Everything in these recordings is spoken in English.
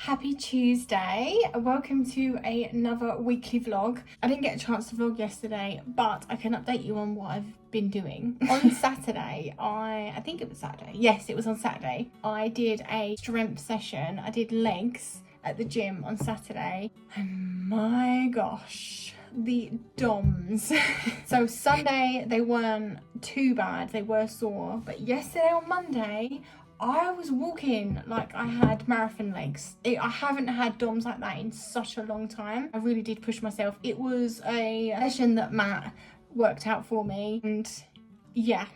Happy Tuesday. Welcome to another weekly vlog. I didn't get a chance to vlog yesterday, but I can update you on what I've been doing. On Saturday, I think it was Saturday. Yes, it was on Saturday. I did a strength session. I did legs at the gym on Saturday. And my gosh, the DOMs. So Sunday, they weren't too bad. They were sore. But yesterday on Monday, I was walking like I had marathon legs. I haven't had DOMs like that in such a long time. I really did push myself. It was a session that Matt worked out for me, and yeah,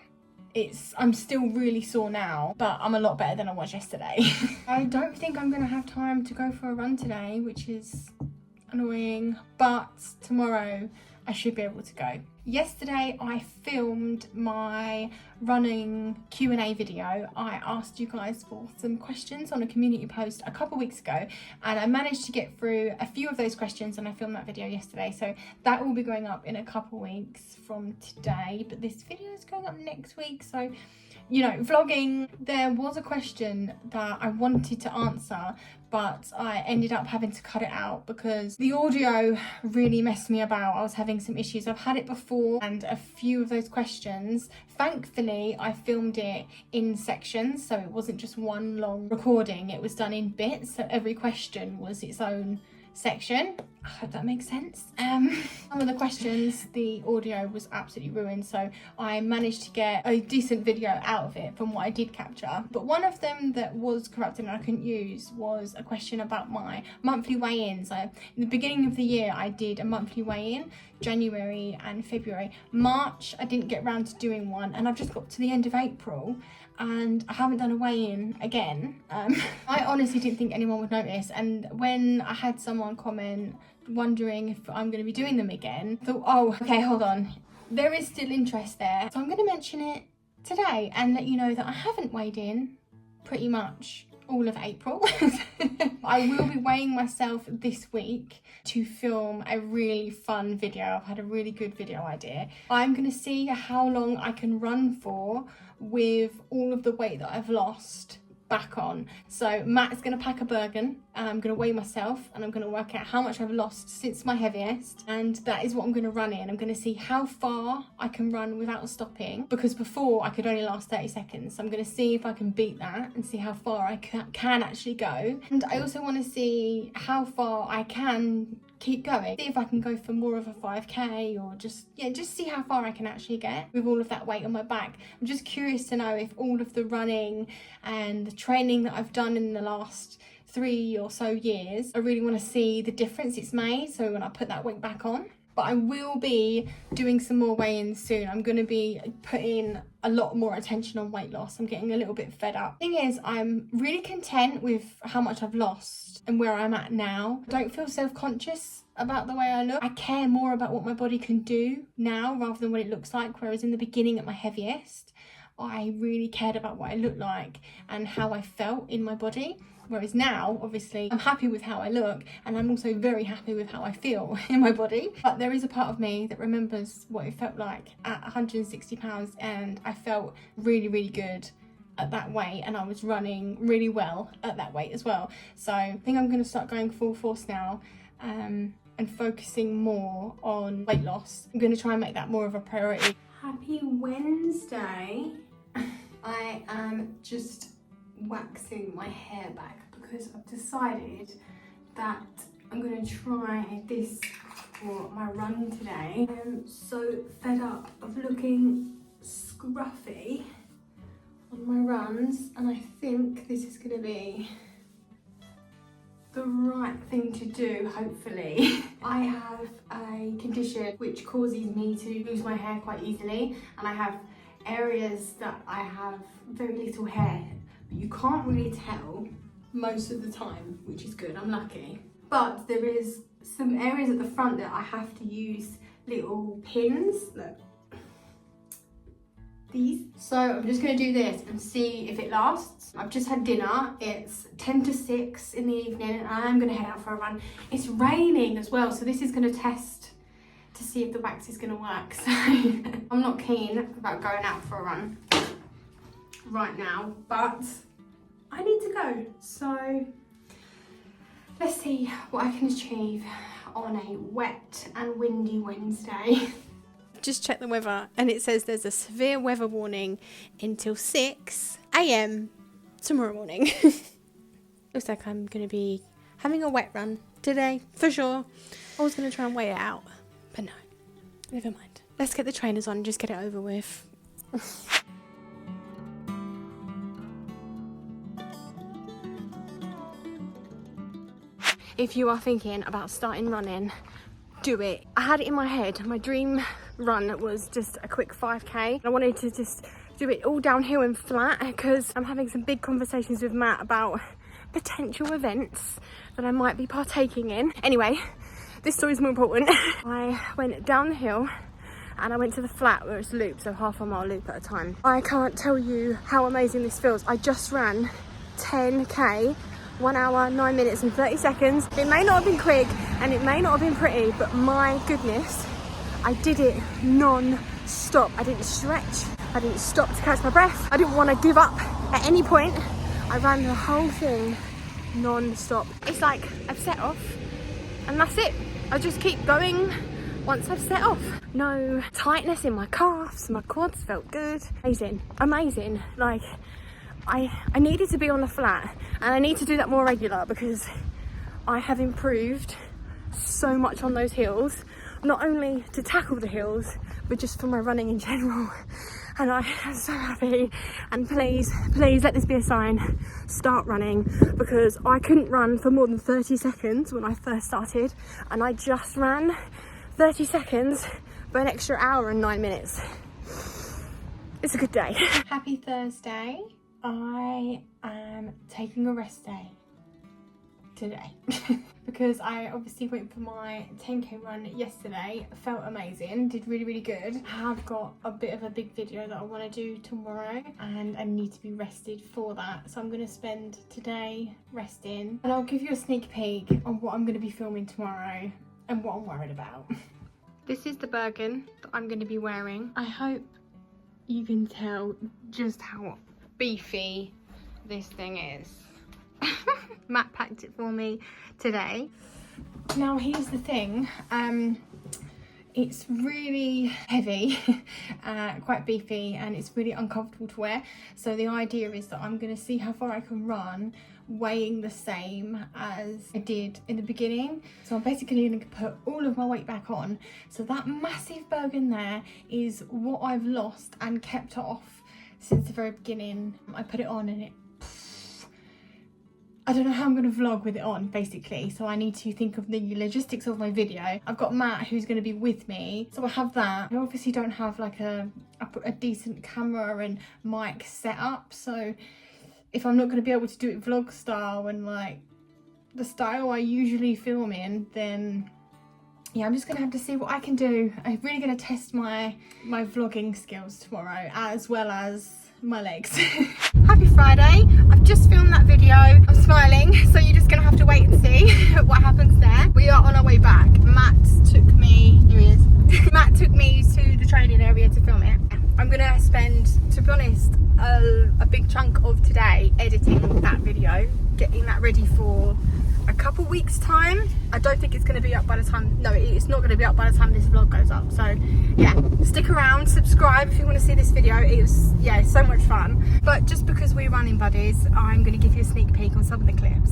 I'm still really sore now, but I'm a lot better than I was yesterday. I don't think I'm gonna have time to go for a run today, which is annoying, but tomorrow I should be able to go. Yesterday I filmed my running Q&A video. I asked you guys for some questions on a community post a couple weeks ago, and I managed to get through a few of those questions, and I filmed that video yesterday, so that will be going up in a couple weeks from today, but this video is going up next week. So, you know, vlogging, there was a question that I wanted to answer, but I ended up having to cut it out because the audio really messed me about. I was having some issues. I've had it before, and a few of those questions, thankfully I filmed it in sections, so it wasn't just one long recording. It was done in bits, so every question was its own section. I hope that makes sense. Some of the questions, the audio was absolutely ruined, so I managed to get a decent video out of it from what I did capture. But one of them that was corrupted and I couldn't use was a question about my monthly weigh-ins. In the beginning of the year, I did a monthly weigh-in, January and February. March, I didn't get around to doing one, and I've just got to the end of April and I haven't done a weigh-in again. I honestly didn't think anyone would notice, and when I had someone comment wondering if I'm going to be doing them again, I thought, oh, okay, hold on, there is still interest there, so I'm going to mention it today and let you know that I haven't weighed in pretty much all of April. I will be weighing myself this week to film a really fun video. I've had a really good video idea. I'm going to see how long I can run for with all of the weight that I've lost back on. So Matt's going to pack a Bergen, and I'm going to weigh myself, and I'm going to work out how much I've lost since my heaviest, and that is what I'm going to run in. I'm going to see how far I can run without stopping, because before I could only last 30 seconds. So I'm going to see if I can beat that and see how far I can actually go. And I also want to see how far I can keep going, see if I can go for more of a 5k, or just see how far I can actually get with all of that weight on my back. I'm just curious to know if all of the running and the training that I've done in the last 3 or so years, I really want to see the difference it's made, so when I put that weight back on. But I will be doing some more weigh-ins soon. I'm going to be putting a lot more attention on weight loss. I'm getting a little bit fed up. Thing is, I'm really content with how much I've lost and where I'm at now. I don't feel self-conscious about the way I look. I care more about what my body can do now rather than what it looks like, whereas in the beginning at my heaviest, I really cared about what I looked like and how I felt in my body. Whereas now, obviously, I'm happy with how I look, and I'm also very happy with how I feel in my body. But there is a part of me that remembers what it felt like at 160 pounds, and I felt really, really good at that weight, and I was running really well at that weight as well. So I think I'm going to start going full force now, and focusing more on weight loss. I'm going to try and make that more of a priority. Happy Wednesday. I am just waxing my hair back because I've decided that I'm going to try this for my run today. I'm so fed up of looking scruffy on my runs, and I think this is going to be the right thing to do, hopefully. I have a condition which causes me to lose my hair quite easily, and I have areas that I have very little hair. But you can't really tell most of the time, which is good, I'm lucky. But there is some areas at the front that I have to use little pins, look, these. So I'm just gonna do this and see if it lasts. I've just had dinner, it's 10 to 6 in the evening, and I'm gonna head out for a run. It's raining as well, so this is gonna test to see if the wax is gonna work. So I'm not keen about going out for a run right now, but I need to go, so Let's see what I can achieve on a wet and windy Wednesday. Just check the weather and it says there's a severe weather warning until 6 a.m. tomorrow morning. Looks like I'm going to be having a wet run today, for sure. I was going to try and weigh it out, but no, never mind. Let's get the trainers on and just get it over with. If you are thinking about starting running, do it. I had it in my head. My dream run was just a quick 5k. I wanted to just do it all downhill and flat because I'm having some big conversations with Matt about potential events that I might be partaking in. Anyway, this story's more important. I went down the hill and I went to the flat where it's loop, so half a mile loop at a time. I can't tell you how amazing this feels. I just ran 10k, 1 hour, 9 minutes and 30 seconds. It may not have been quick and it may not have been pretty, but my goodness, I did it non-stop. I didn't stretch, I didn't stop to catch my breath. I didn't want to give up at any point. I ran the whole thing non-stop. It's like I've set off and that's it. I just keep going once I've set off. No tightness in my calves, my quads felt good. Amazing, amazing. Like, I needed to be on the flat and I need to do that more regular because I have improved so much on those hills, not only to tackle the hills, but just for my running in general. And I am so happy, and please let this be a sign, start running, because I couldn't run for more than 30 seconds when I first started, and I just ran 30 seconds for an extra hour and 9 minutes. It's a good day. Happy Thursday. I am taking a rest day today because I obviously went for my 10k run yesterday. Felt amazing, did really good. I've got a bit of a big video that I want to do tomorrow and I need to be rested for that, so I'm going to spend today resting and I'll give you a sneak peek on what I'm going to be filming tomorrow and what I'm worried about. This is the Bergen that I'm going to be wearing. I hope you can tell just how beefy this thing is. Matt packed it for me today. Now here's the thing, it's really heavy, quite beefy, and it's really uncomfortable to wear. So the idea is that I'm going to see how far I can run weighing the same as I did in the beginning. So I'm basically going to put all of my weight back on. So that massive Bergen there is what I've lost and kept off since the very beginning. I put it on and I don't know how I'm going to vlog with it on, basically. So I need to think of the logistics of my video. I've got Matt who's going to be with me, so I have that. I obviously don't have like a decent camera and mic set up, so if I'm not going to be able to do it vlog style and like the style I usually film in, then yeah, I'm just going to have to see what I can do. I'm really going to test my vlogging skills tomorrow, as well as my legs. Happy Friday. I've just filmed that video. I'm smiling, so you're just going to have to wait and see what happens there. We are on our way back. Matt took me, here he is. Matt took me to the training area to film it. I'm going to spend, to be honest, a big chunk of today editing that video, getting that ready for a couple weeks time. I don't think it's going to be up by the time, no, it's not going to be up by the time this vlog goes up. So yeah, stick around, subscribe if you want to see this video. It was, yeah, so much fun. But just because we're running buddies, I'm going to give you a sneak peek on some of the clips.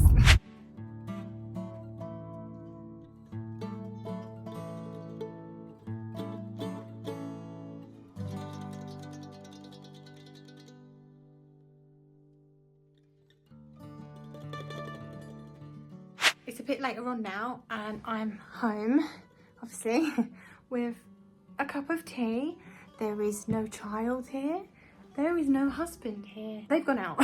It's a bit later on now and I'm home, obviously, with a cup of tea. There is no child here. There is no husband here. They've gone out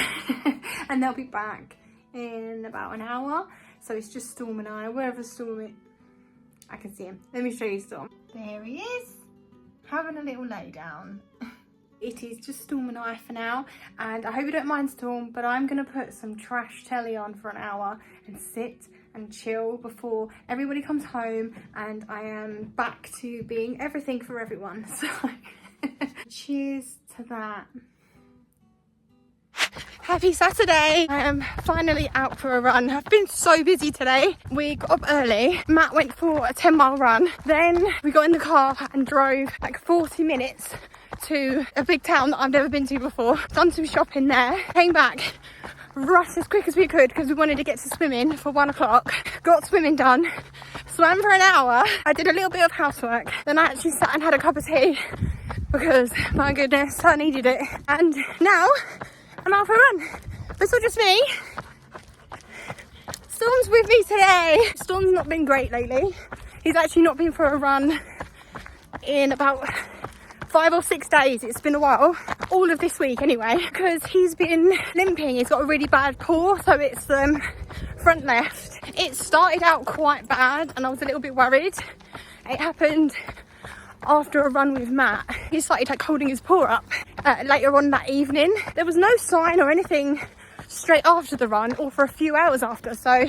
and they'll be back in about an hour. So it's just Storm and I. Wherever Storm is, I can see him. Let me show you Storm. There he is, having a little lay down. It is just Storm and I for now, and I hope you don't mind, Storm, but I'm going to put some trash telly on for an hour and sit and chill before everybody comes home and I am back to being everything for everyone. So cheers to that. Happy Saturday. I am finally out for a run. I've been so busy today. We got up early. Matt went for a 10-mile run. Then we got in the car and drove like 40 minutes to a big town that I've never been to before. Done some shopping there. Came back, rushed as quick as we could because we wanted to get to swimming for 1 o'clock. Got swimming done. Swam for an hour. I did a little bit of housework. Then I actually sat and had a cup of tea because, my goodness, I needed it. And now I'm out for a run. But it's not just me. Storm's with me today. Storm's not been great lately. He's actually not been for a run in about 5 or 6 days. It's been a while. All of this week anyway, because he's been limping. He's got a really bad paw, so it's front left. It started out quite bad and I was a little bit worried. It happened after a run with Matt. He started like holding his paw up later on that evening. There was no sign or anything straight after the run or for a few hours after, so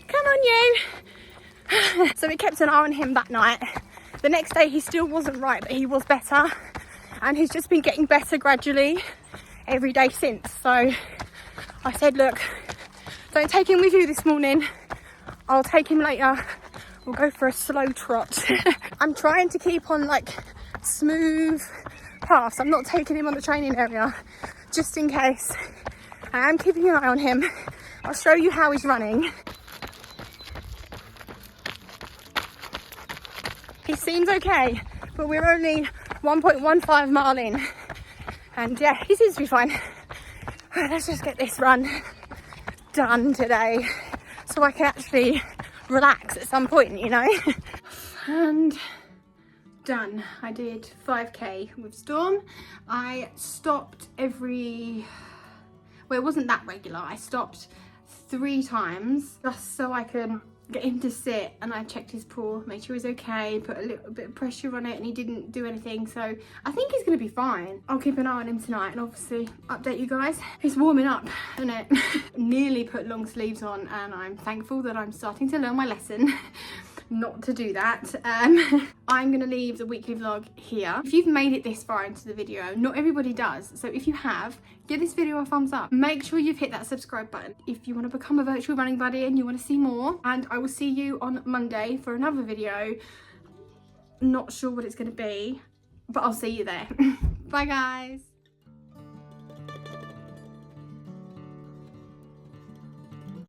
come on you. So we kept an eye on him that night. The next day he still wasn't right, but he was better, and he's just been getting better gradually every day since. So I said, look, don't take him with you this morning. I'll take him later. We'll go for a slow trot. I'm trying to keep on like smooth paths. I'm not taking him on the training area just in case. I am keeping an eye on him. I'll show you how he's running. He seems okay, but we're only 1.15 mile in. And yeah, he seems to be fine. Let's just get this run done today so I can actually relax at some point, you know. And done. I did 5k with Storm. I stopped well, it wasn't that regular. I stopped 3 times just so I can get him to sit, and I checked his paw, made sure he was okay, put a little bit of pressure on it, and he didn't do anything, so I think he's gonna be fine. I'll keep an eye on him tonight and obviously update you guys. He's warming up, isn't it? Nearly put long sleeves on, and I'm thankful that I'm starting to learn my lesson not to do that. I'm gonna leave the weekly vlog here. If you've made it this far into the video, not everybody does, so if you have, give this video a thumbs up. Make sure you've hit that subscribe button if you want to become a virtual running buddy and you want to see more. And I will see you on Monday for another video. Not sure what it's going to be, but I'll see you there. Bye guys.